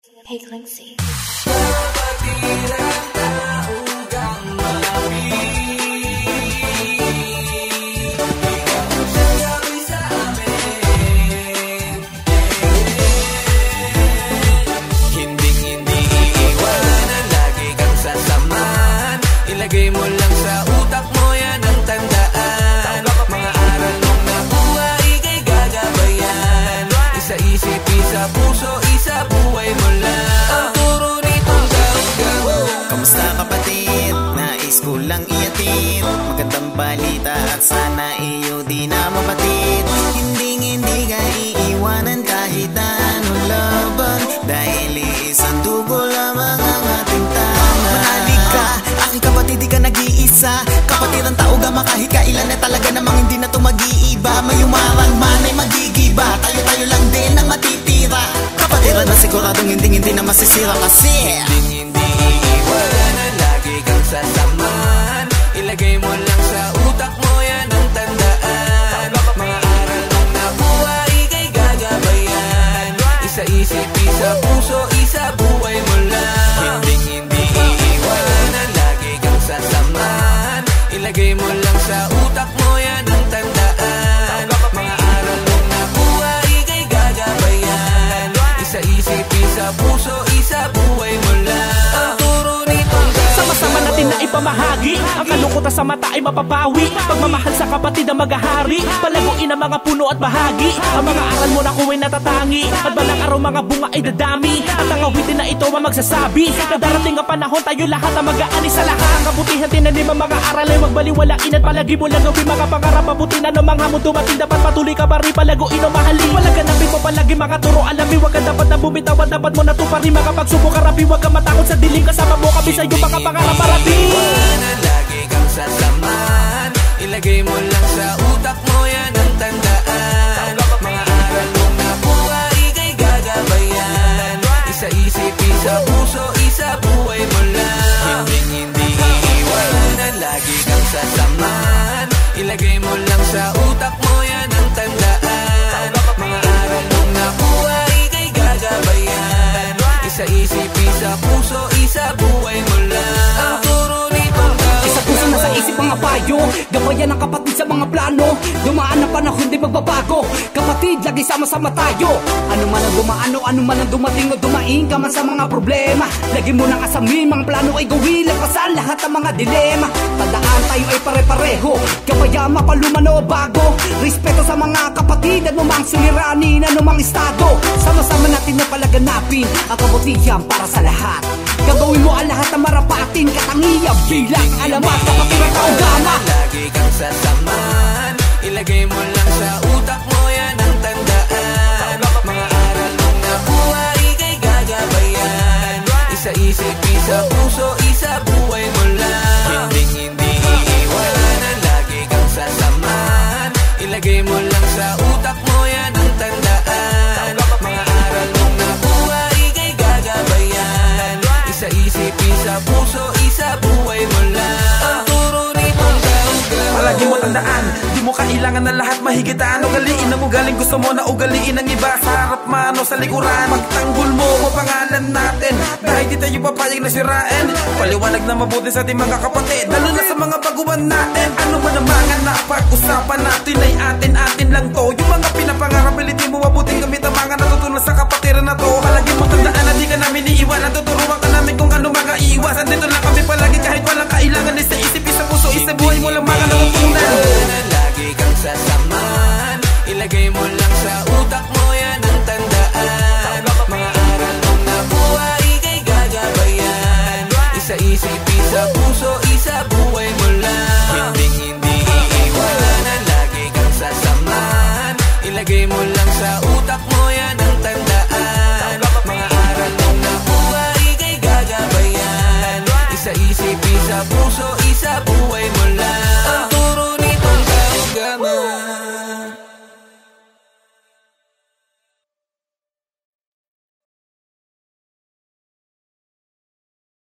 Paglinksy. Ilagay mo lang sa utak mo, yan ang tandaan. Mga aral mong nakuha, ika'y gagabayan. Isa isip, isa puso, isa buhay mo lang. Ang turo nitong gawin. Kamusta kapatid? Nais ko lang iatid magandang balita at sana iyo di na mapatid. Hindi ka iiwanan kahit anong laban, dahil isang dugo lamang ang ating tangan. Manalig ka, aking kapatid, di ka nag-iisa. Kapatid ang tao ga makahikailan na talaga namang hindi na to mag-iiba. May umarang man ay magigiba, tayo lang din ang matitira. Kapatiran na siguradong hindi na masisira kasi hindi iiwanan, lagi kang sasamahan. Ilagay mo lang sa utak mo, yan ang tandaan. Mga aral mong nakuha, ika'y gagabayan. Isa isip, isa puso, isa buhay mo lang. Hindi iiwanan, lagi kang sasamahan. Ilagay mo lang sa utak mo, yan ang tandaan. Mga aral mong nakuha, ika'y gagabayan. Isa isip, isa puso, isa buhay mo lang. Ang turo nitong sama-sama natin na ipamahagi ang kalungkutan sa mata ay mapapawi. Pagmamahal sa kapatid ang maghahari, palaguin ang mga puno at bahagi. Ang mga aral mo nakuwa'y natatangi, at balang araw mga bunga ay dadami. At ang awitin na ito ang magsasabi na darating ang panahon, tayo lahat ang mag-aani sa lahat. Ang kabutihan tinanim ang mga aral ay magbaliwalain, at palagi mo lang gawin mga pangarap. Mabuti na ng mga hamon dumating, dapat patuloy ka pa rin palaguin o mahalin. Wala ganapin mo palagi mga turo, alamin wag ka dapat na bumitaw, dapat mo natuparin mga pagsubok karabi. Wag ka matakot sa dilim, kasama mo kami sa iyo mga pangarap parating. Lagi kang sasamahan, ilagay mo lang sa utak mo, yan ang tandaan. Mga aral mong nakuha, ika'y gagabayan. Isa isip, isa puso, isa buhay mo lang. Hindi iiwanan, lagi kang sasamahan. Ilagay mo lang sa utak mo, yan ang tandaan. Mga aral mong nakuha, ika'y gagabayan. Isa isip, isa puso, isa buhay mo lang. Ang turo nitong isa puso na sa isip mga payo, gabayan ng kapatid sa mga plano. Dumaan ang panahon, di magbabago. Kapatid, lagi sama-sama tayo. Ano man ang dumaan o ano man ang dumating o dumaing ka man sa mga problema, lagi mo nang asamin, mga plano ay gawin, lagpasan lahat ng mga dilema. Tandaan tayo ay pare-pareho, gabayan mapaluman o bago. Respeto sa mga kapatid, anumang suliranin, anumang estado. Sama-sama natin na palaganapin ang kabutihan para sa lahat. Gagawin mo ang lahat na marapatin, katangian bilang alamat, kapatid at kaugama. Lagi kang sasamahan, ilagay mo lang sa utak mo, yan ang tandaan. Mga aral mong nakuha, ika'y gagabayan. Isa isip, isa puso, isa buhay mo lang. Hindi iiwanan, lagi kang sasamahan. Ilagay mo lang sa utak mo, yan ang tandaan. Mga aral mong nakuha, ika'y gagabayan. Isa isip, isa puso, isa buhay mo lang. Ang turo nitong palagi mo tandaan, di mo kailangan na lahat mahigitan. Ugaliin ang ugaling gusto mo na ugaliin ang iba. Sa harap man o sa likuran, pagtanggol mo o pangalan natin, dahil di tayo papayag na sirain. Paliwanag na mabuti sa ating mga kapatid, lalo na sa mga baguhan natin. Ano man ang mga napag-usapan natin ay atin-atin lang to. Yung mga pinapangarability mo, mabuting gamit ang mga natutunan sa kapatiran na to. Palagi mo tandaan na di ka namin iiwan, tuturuan ka namin kung ano mga iiwasan. Dito